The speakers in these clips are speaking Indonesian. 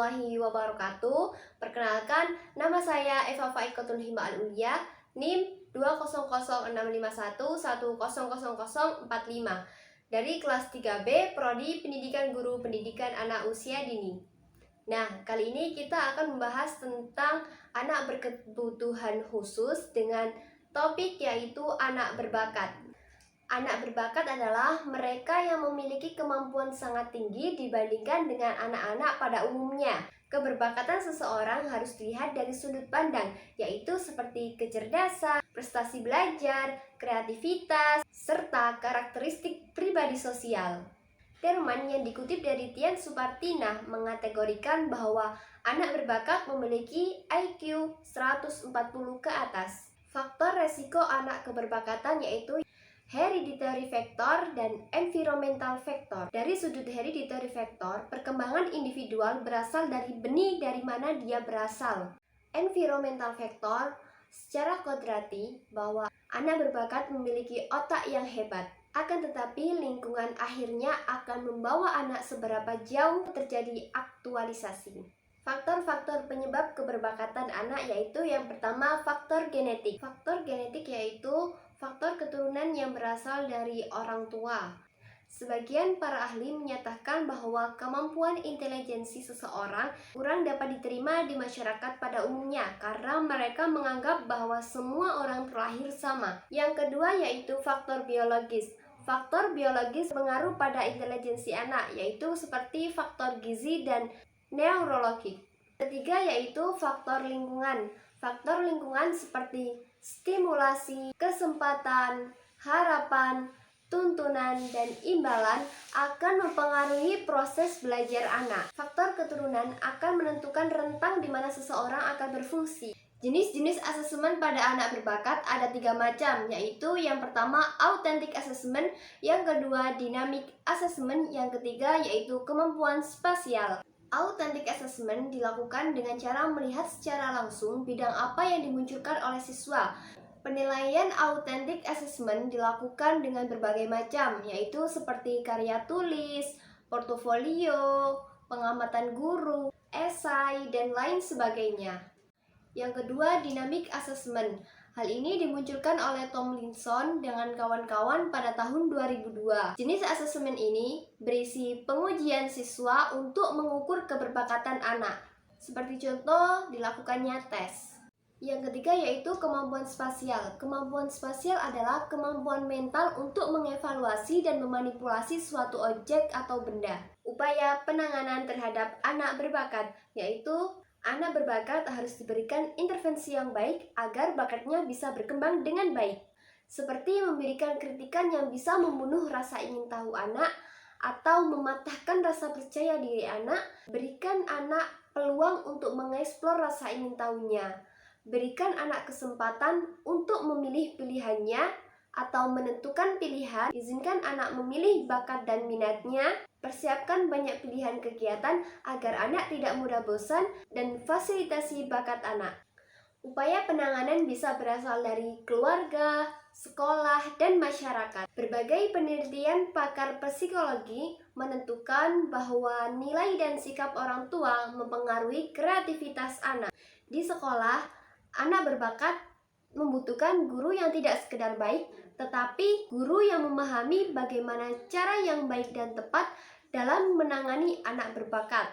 warahmatullahi wabarakatuh. Perkenalkan, nama saya Eva Faikotun Hima Al-Ulia, NIM 2006511000045 dari kelas 3B Prodi Pendidikan Guru Pendidikan Anak Usia Dini. Nah, kali ini kita akan membahas tentang anak berkebutuhan khusus dengan topik yaitu anak berbakat. Anak berbakat adalah mereka yang memiliki kemampuan sangat tinggi dibandingkan dengan anak-anak pada umumnya. Keberbakatan seseorang harus dilihat dari sudut pandang, yaitu seperti kecerdasan, prestasi belajar, kreativitas, serta karakteristik pribadi sosial. Terman yang dikutip dari Tian Supartina mengategorikan bahwa anak berbakat memiliki IQ 140 ke atas. Faktor resiko anak keberbakatan yaitu hereditary factor dan environmental factor. Dari sudut hereditary factor, perkembangan individual berasal dari benih dari mana dia berasal. Environmental factor secara kodrati bahwa anak berbakat memiliki otak yang hebat. Akan tetapi lingkungan akhirnya akan membawa anak seberapa jauh terjadi aktualisasi. Faktor-faktor penyebab keberbakatan anak yaitu yang pertama faktor genetik. Faktor genetik yaitu faktor keturunan yang berasal dari orang tua. Sebagian para ahli menyatakan bahwa kemampuan intelijensi seseorang kurang dapat diterima di masyarakat pada umumnya karena mereka menganggap bahwa semua orang terlahir sama. Yang kedua yaitu faktor biologis. Faktor biologis pengaruh pada intelijensi anak yaitu seperti faktor gizi dan neurologi. Ketiga yaitu faktor lingkungan. Faktor lingkungan seperti stimulasi, kesempatan, harapan, tuntunan, dan imbalan akan mempengaruhi proses belajar anak. Faktor keturunan akan menentukan rentang di mana seseorang akan berfungsi. Jenis-jenis asesmen pada anak berbakat ada 3 macam, yaitu yang pertama authentic assessment, yang kedua dynamic assessment, yang ketiga yaitu kemampuan spasial. Authentic assessment dilakukan dengan cara melihat secara langsung bidang apa yang dimunculkan oleh siswa. Penilaian authentic assessment dilakukan dengan berbagai macam, yaitu seperti karya tulis, portofolio, pengamatan guru, esai, dan lain sebagainya. Yang kedua, dynamic assessment. Hal ini dimunculkan oleh Tomlinson dengan kawan-kawan pada tahun 2002. Jenis asesmen ini berisi pengujian siswa untuk mengukur keberbakatan anak. Seperti contoh, dilakukannya tes. Yang ketiga yaitu kemampuan spasial. Kemampuan spasial adalah kemampuan mental untuk mengevaluasi dan memanipulasi suatu objek atau benda. Upaya penanganan terhadap anak berbakat yaitu anak berbakat harus diberikan intervensi yang baik agar bakatnya bisa berkembang dengan baik. Seperti memberikan kritikan yang bisa membunuh rasa ingin tahu anak atau mematahkan rasa percaya diri anak. Berikan anak peluang untuk mengeksplor rasa ingin tahunya. Berikan anak kesempatan untuk memilih pilihannya atau menentukan pilihan. Izinkan anak memilih bakat dan minatnya. Persiapkan banyak pilihan kegiatan agar anak tidak mudah bosan dan fasilitasi bakat anak. Upaya penanganan bisa berasal dari keluarga, sekolah, dan masyarakat. Berbagai penelitian pakar psikologi menentukan bahwa nilai dan sikap orang tua mempengaruhi kreativitas anak. Di sekolah, anak berbakat membutuhkan guru yang tidak sekedar baik, tetapi guru yang memahami bagaimana cara yang baik dan tepat dalam menangani anak berbakat.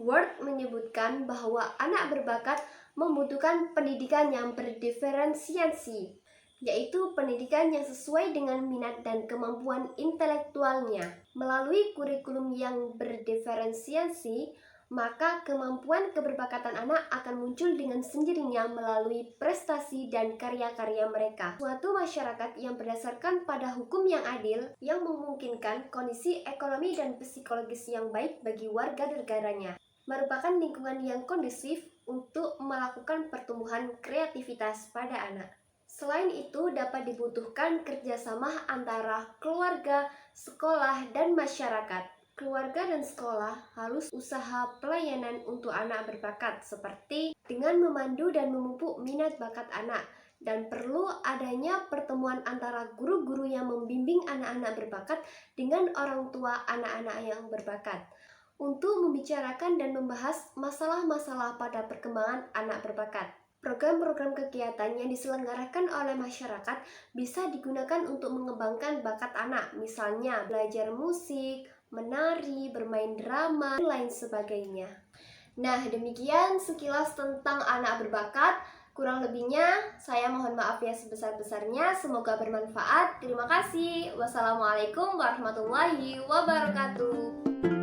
Ward menyebutkan bahwa anak berbakat membutuhkan pendidikan yang berdiferensiasi, yaitu pendidikan yang sesuai dengan minat dan kemampuan intelektualnya. Melalui kurikulum yang berdiferensiasi, maka kemampuan keberbakatan anak akan muncul dengan sendirinya melalui prestasi dan karya-karya mereka. Suatu masyarakat yang berdasarkan pada hukum yang adil, yang memungkinkan kondisi ekonomi dan psikologis yang baik bagi warga negaranya, merupakan lingkungan yang kondusif untuk melakukan pertumbuhan kreativitas pada anak. Selain itu, dapat dibutuhkan kerjasama antara keluarga, sekolah, dan masyarakat. Keluarga dan sekolah harus usaha pelayanan untuk anak berbakat seperti dengan memandu dan memupuk minat bakat anak, dan perlu adanya pertemuan antara guru-guru yang membimbing anak-anak berbakat dengan orang tua anak-anak yang berbakat. untuk membicarakan dan membahas masalah-masalah pada perkembangan anak berbakat. Program-program kegiatan yang diselenggarakan oleh masyarakat bisa digunakan untuk mengembangkan bakat anak, misalnya belajar musik, menari, bermain drama, dan lain sebagainya. Nah, demikian sekilas tentang anak berbakat. Kurang lebihnya, saya mohon maaf ya sebesar-besarnya. Semoga bermanfaat. Terima kasih. Wassalamualaikum warahmatullahi wabarakatuh.